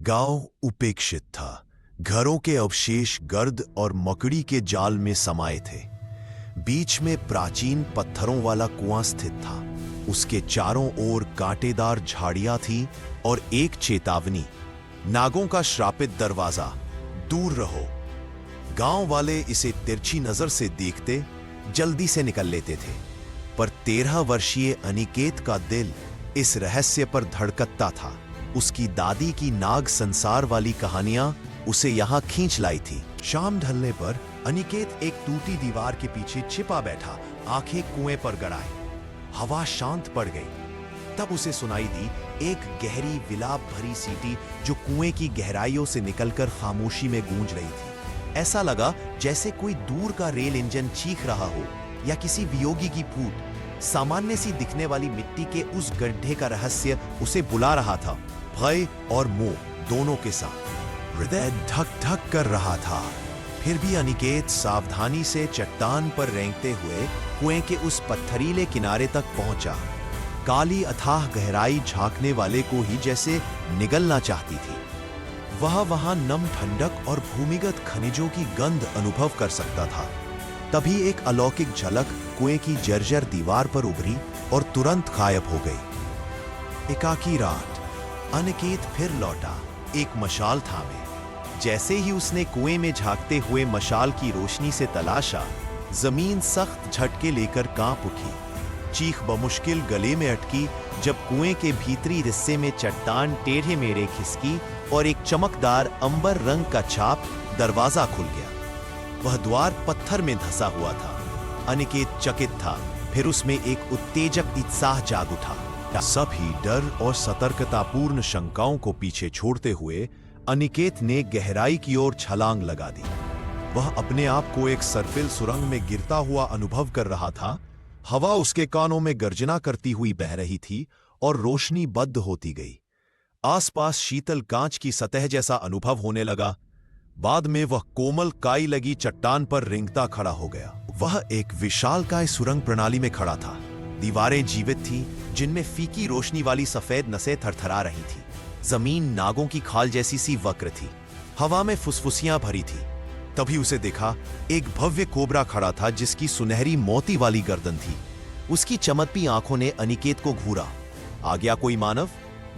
गांव उपेक्षित था। घरों के अवशेष गर्द और मकड़ी के जाल में समाये थे। बीच में प्राचीन पत्थरों वाला कुआं स्थित था। उसके चारों ओर कांटेदार झाड़ियां थी और एक चेतावनी, नागों का श्रापित दरवाजा, दूर रहो। गांव वाले इसे तिरछी नजर से देखते जल्दी से निकल लेते थे, पर 13 वर्षीय अनिकेत का दिल इस रहस्य पर धड़कता था। उसकी दादी की नाग संसार वाली कहानियां उसे यहां खींच लाई थी। शाम ढलने पर अनिकेत एक टूटी दीवार के पीछे छिपा बैठा, आंखें कुएं पर गड़ाए। हवा शांत पड़ गई। तब उसे सुनाई दी एक गहरी विलाप भरी सीटी जो कुएं की गहराइयों से निकलकर खामोशी में गूंज रही थी। ऐसा लगा जैसे कोई दूर का रेल इंजन चीख रहा हो या किसी वियोगी की फूट। सामान्य सी दिखने वाली मिट्टी के उस गड्ढे का रहस्य उसे बुला रहा था, भय और मोह दोनों के साथ। हृदय धक धक कर रहा था। फिर भी अनिकेत सावधानी से चट्टान पर रेंगते हुए कुएं के उस पत्थरीले किनारे तक पहुंचा। काली अथाह गहराई झांकने वाले को ही जैसे निगलना चाहती थी। वह वहां नम ठंडक और भूमिगत खनिजों की गंध अनुभव कर सकता था। तभी एक अलौकिक झलक कुएं की जर्जर दीवार पर उभरी और तुरंत गायब हो गई। एकाकी रात। अनिकेत फिर लौटा, एक मशाल थामे। जैसे ही उसने कुएं में झांकते हुए मशाल की रोशनी से तलाशा, जमीन सख्त झटके लेकर कांप उठी। चीख बमुश्किल गले में अटकी जब कुएं के भीतरी हिस्से में चट्टान टेढ़े मेढ़े खिसकी और एक चमकदार अंबर रंग का छाप दरवाजा खुल गया। वह द्वार पत्थर में धंसा हुआ था। अनिकेत चकित था, फिर उसमें एक उत्तेजक उत्साह जाग उठा। सभी डर और सतर्कतापूर्ण शंकाओं को पीछे छोड़ते हुए अनिकेत ने गहराई की ओर छलांग लगा दी। वह अपने आप को एक सर्पिल सुरंग में गिरता हुआ अनुभव कर रहा था। हवा उसके कानों में गर्जना करती हुई बह रही थी और रोशनी बद्ध होती गई। आसपास शीतल कांच की सतह जैसा अनुभव होने लगा। बाद में वह कोमल काई लगी चट्टान पर रेंगता खड़ा हो गया। वह एक विशालकाय सुरंग प्रणाली में खड़ा था। दीवारें जीवित थी, जिनमें फीकी रोशनी वाली सफेद नसें थरथरा रही थी। जमीन नागों की खाल जैसी सी वक्र थी। हवा में फुसफुसियां भरी थी। तभी उसे देखा, एक भव्य कोबरा खड़ा था जिसकी सुनहरी मोती वाली गर्दन थी। उसकी चमकती आंखों ने अनिकेत को घूरा। आ गया कोई मानव?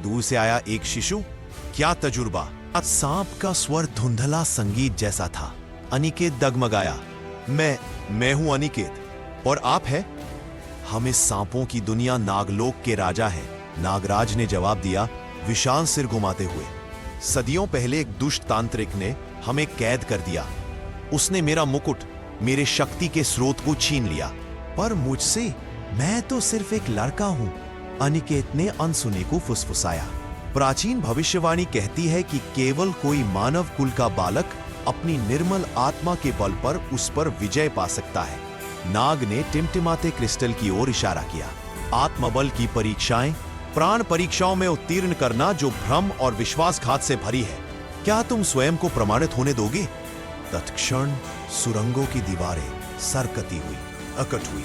दूर से आया एक शिशु? क्या तजुर्बा! सांप का स्वर धुंधला संगीत जैसा था। अनिकेत डगमगाया। मैं हूं अनिकेत। और आप हैं? हम इस सांपों की दुनिया नागलोक के राजा हैं, नागराज ने जवाब दिया, विशाल सिर घुमाते हुए। सदियों पहले एक दुष्ट तांत्रिक ने हमें कैद कर दिया। उसने मेरा मुकुट, मेरे शक्ति के स्रोत को छीन लिया। पर मुझसे? मैं तो सिर्फ एक लड़का हूं, अनिकेत ने अनसुने को फुसफुसाया। प्राचीन भविष्यवाणी कहती है कि केवल कोई मानव कुल का बालक अपनी निर्मल आत्मा के बल पर उस पर विजय पा सकता है। नाग ने टिमटिमाते क्रिस्टल की ओर इशारा किया। आत्मबल की परीक्षाएं, प्राण परीक्षाओं में उत्तीर्ण करना जो भ्रम और विश्वासघात से भरी है। क्या तुम स्वयं को प्रमाणित होने दोगे? तत्क्षण सुरंगों की दीवारें सरकती हुई, अकट हुई।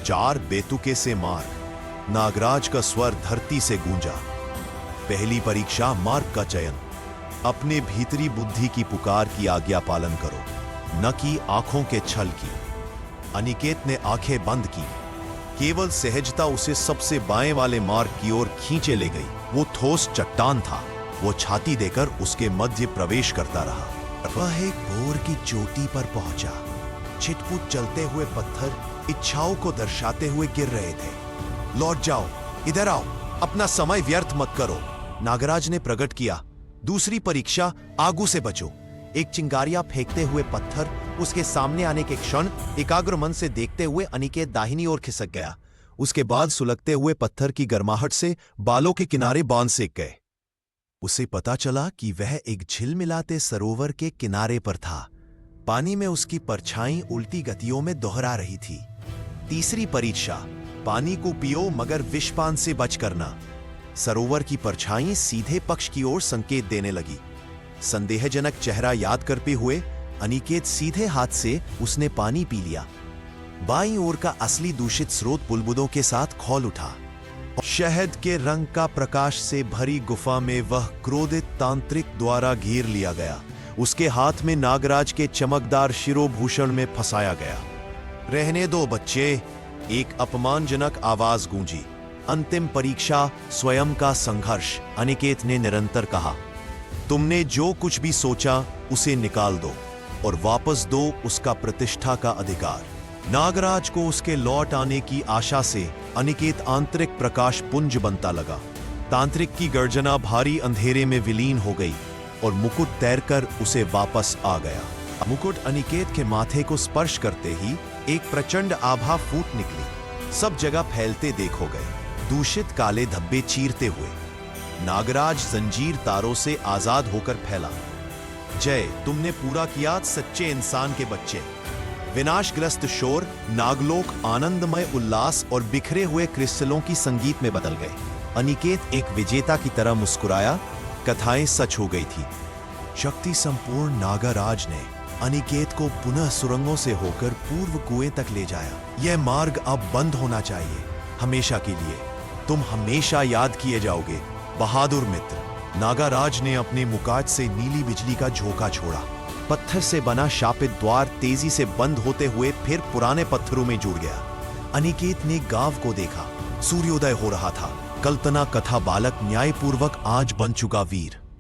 4 बेतुके से मार्ग। नागराज का स्वर धरती से गूंजा। पहली परीक्षा, मार्ग का चयन। अपने भीतरी बुद्धि की पुकार की आज्ञा पालन करो, न कि आंखों के छल की। अनिकेत ने आंखें बंद की। केवल सहजता उसे सबसे बाएं वाले मार्ग की ओर खींचे ले गई। वो ठोस चट्टान था। वो छाती देकर उसके मध्य प्रवेश करता रहा। वह एक भोर की चोटी पर पहुंचा। छिटपुट चलते हुए पत्थर इच्छाओं को दर्शाते हुए गिर रहे थे। लौट जाओ, इधर आओ, अपना समय व्यर्थ मत करो, नागराज ने प्रकट किया। दूसरी परीक्षा, आगू से बचो। एक चिंगारियां फेंकते हुए पत्थर उसके सामने आने के क्षण एकाग्र मन से देखते हुए अनिकेत दाहिनी ओर खिसक गया। उसके बाद सुलगते हुए पत्थर की गर्माहट से बालों के किनारे बांध सेक गए। उसे पता चला कि वह एक झिलमिलाते सरोवर के किनारे पर था। पानी में उसकी परछाई उल्टी गतियों में दोहरा रही थी। तीसरी परीक्षा, पानी को पियो मगर विषपान से बच करना। सरोवर की परछाई सीधे पक्ष की ओर संकेत देने लगी। संदेहजनक चेहरा याद करते हुए अनिकेत सीधे हाथ से उसने पानी पी लिया। बाईं ओर का असली दूषित स्रोत बुलबुलों के साथ खौल उठा। शहद के रंग का प्रकाश से भरी गुफा में वह क्रोधित तांत्रिक द्वारा घेर लिया गया। उसके हाथ में नागराज के चमकदार शिरोभूषण में फंसाया गया। रहने दो बच्चे, एक अपमानजनक आवाज गूंजी। अंतिम परीक्षा, स्वयं का संघर्ष, अनिकेत ने निरंतर कहा। तुमने जो कुछ भी सोचा उसे निकाल दो और वापस दो उसका प्रतिष्ठा का अधिकार। नागराज को उसके लौट आने की आशा से अनिकेत आंतरिक प्रकाश पुंज बनता लगा। तांत्रिक की गर्जना भारी अंधेरे में विलीन हो गई और मुकुट तैरकर उसे वापस आ गया। मुकुट अनिकेत के माथे को स्पर्श करते ही एक प्रचंड आभा फूट निकली। सब जगह फैलते देखो गए, दूषित काले धब्बे चीरते हुए। नागराज जंजीर तारों से आजाद होकर फैला। जय, तुमने पूरा किया सच्चे इंसान के बच्चे। विनाशग्रस्त शोर, नागलोक आनंदमय उल्लास और बिखरे हुए क्रिस्टलों की संगीत में बदल गए। अनिकेत एक विजेता की तरह मुस्कुराया। कथाएं सच हो गई थी। शक्ति संपूर्ण नागराज ने अनिकेत को पुनः सुरंगों से होकर पूर्व कुएं तक ले जाया। यह मार्ग अब बंद होना चाहिए, हमेशा के लिए। तुम हमेशा याद किए जाओगे, बहादुर मित्र। नागराज ने अपने मुकाट से नीली बिजली का झोंका छोड़ा। पत्थर से बना शापित द्वार तेजी से बंद होते हुए फिर पुराने पत्थरों में जुड़ गया। अनिकेत ने गांव को देखा। सूर्योदय हो रहा था। कल्पना कथा बालक न्यायपूर्वक आज बन चुका वीर।